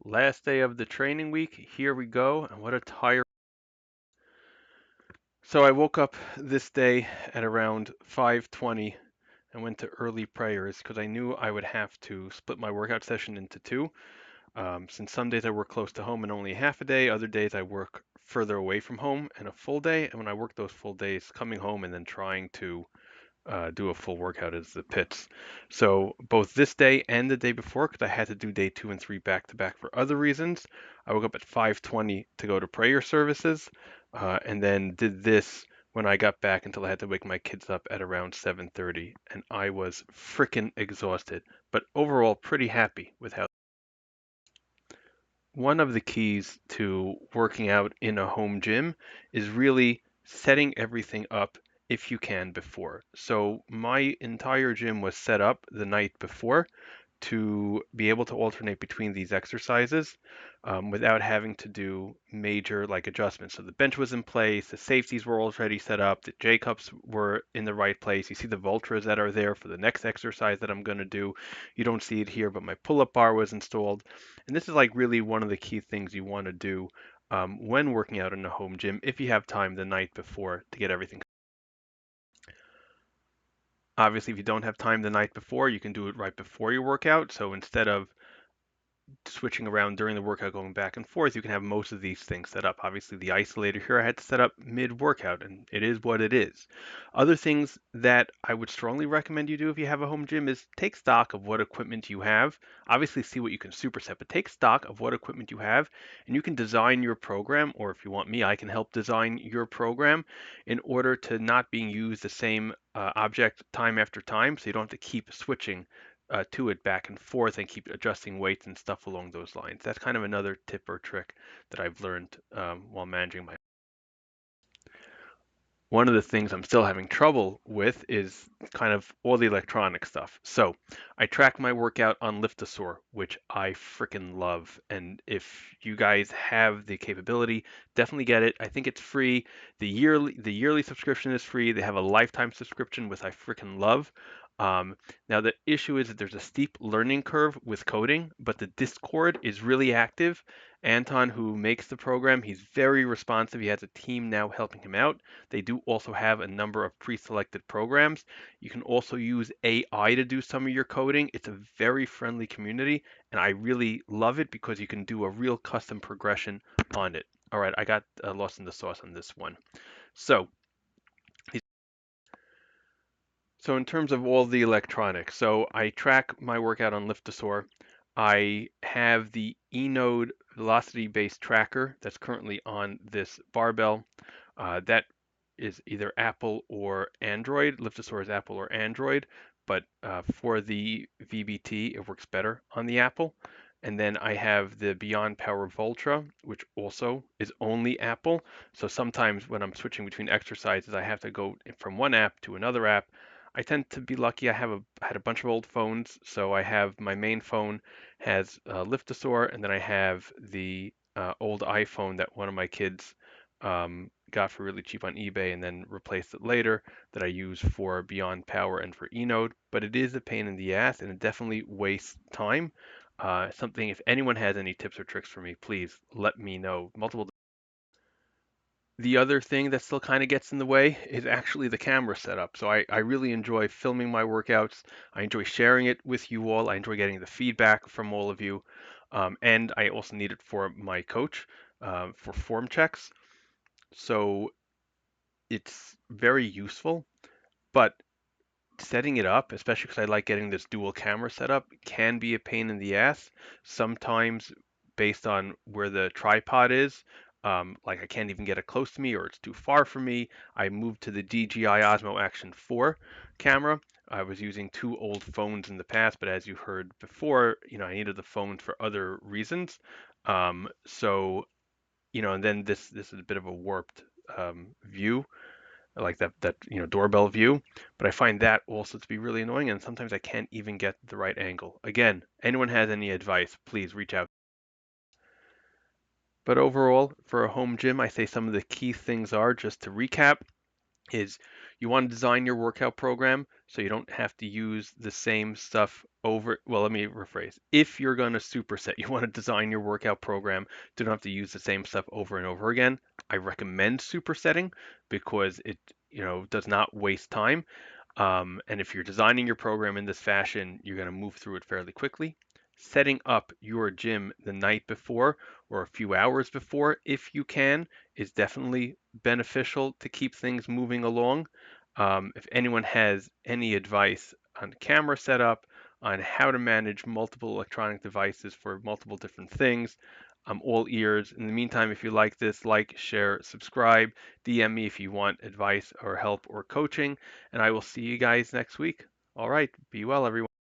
Last day of the training week. Here we go. And what a tired. So I woke up this day at around 5:20 and went to early prayers because I knew I would have to split my workout session into two. Since some days I work close to home and only half a day, other days I work further away from home and a full day. And when I work those full days, coming home and then trying to do a full workout is the pits. So both this day and the day before, because I had to do day 2 and 3 back to back for other reasons, I woke up at 5:20 to go to prayer services, and then did this when I got back until I had to wake my kids up at around 7:30, and I was freaking exhausted, but overall pretty happy with how. One of the keys to working out in a home gym is really setting everything up if you can before. So my entire gym was set up the night before to be able to alternate between these exercises without having to do major like adjustments. So the bench was in place, the safeties were already set up, the J cups were in the right place. You see the Vultras that are there for the next exercise that I'm going to do. You don't see it here, but my pull-up bar was installed. And this is like really one of the key things you want to do when working out in a home gym if you have time the night before to get everything. Obviously, if you don't have time the night before, you can do it right before your workout. So instead of switching around during the workout, going back and forth, you can have most of these things set up. Obviously, the isolator here I had to set up mid-workout, and it is what it is. Other things that I would strongly recommend you do if you have a home gym is take stock of what equipment you have. Obviously, see what you can superset, but take stock of what equipment you have, and you can design your program, or if you want me, I can help design your program in order to not being used the same object time after time, so you don't have to keep switching to it back and forth and keep adjusting weights and stuff along those lines. That's kind of another tip or trick that I've learned while managing my. One of the things I'm still having trouble with is kind of all the electronic stuff. So I track my workout on Liftosaur, which I freaking love. And if you guys have the capability, definitely get it. I think it's free. The yearly subscription is free. They have a lifetime subscription, which I freaking love. Now the issue is that there's a steep learning curve with coding, but the Discord is really active. Anton, who makes the program, he's very responsive. He has a team now helping him out. They do also have a number of pre-selected programs. You can also use AI to do some of your coding. It's a very friendly community, and I really love it because you can do a real custom progression on it. All right, I got lost in the sauce on this one. So, so in terms of all the electronics, so I track my workout on Liftosaur. I have the eNode velocity-based tracker that's currently on this barbell. That is either Apple or Android. Liftosaur is Apple or Android, but for the VBT, it works better on the Apple. And then I have the Beyond Power Voltra, which also is only Apple. So sometimes when I'm switching between exercises, I have to go from one app to another app. I tend to be lucky. I had a bunch of old phones, so I have my main phone has Liftosaur, and then I have the old iPhone that one of my kids got for really cheap on eBay and then replaced it later that I use for Beyond Power and for eNode. But it is a pain in the ass and it definitely wastes time. Something, if anyone has any tips or tricks for me, please let me know. Multiple. The other thing that still kind of gets in the way is actually the camera setup. So I really enjoy filming my workouts. I enjoy sharing it with you all. I enjoy getting the feedback from all of you. And I also need it for my coach for form checks. So it's very useful, but setting it up, especially because I like getting this dual camera set up, can be a pain in the ass. Sometimes based on where the tripod is, like I can't even get it close to me or it's too far from me. I moved to the DJI Osmo Action 4 camera. I was using two old phones in the past, but as you heard before, I needed the phones for other reasons. So, and then this is a bit of a warped view like that doorbell view, but I find that also to be really annoying, and sometimes I can't even get the right angle. Again, anyone has any advice, please reach out. But overall, for a home gym, I say some of the key things are, just to recap, is you want to design your workout program so you don't have to use the same stuff well, let me rephrase. If you're going to superset, you want to design your workout program to not have to use the same stuff over and over again, I recommend supersetting because it, does not waste time. And if you're designing your program in this fashion, you're going to move through it fairly quickly. Setting up your gym the night before or a few hours before, if you can, is definitely beneficial to keep things moving along. If anyone has any advice on camera setup, on how to manage multiple electronic devices for multiple different things, I'm all ears. In the meantime, if you like this, like, share, subscribe, DM me if you want advice or help or coaching, and I will see you guys next week. All right, be well, everyone.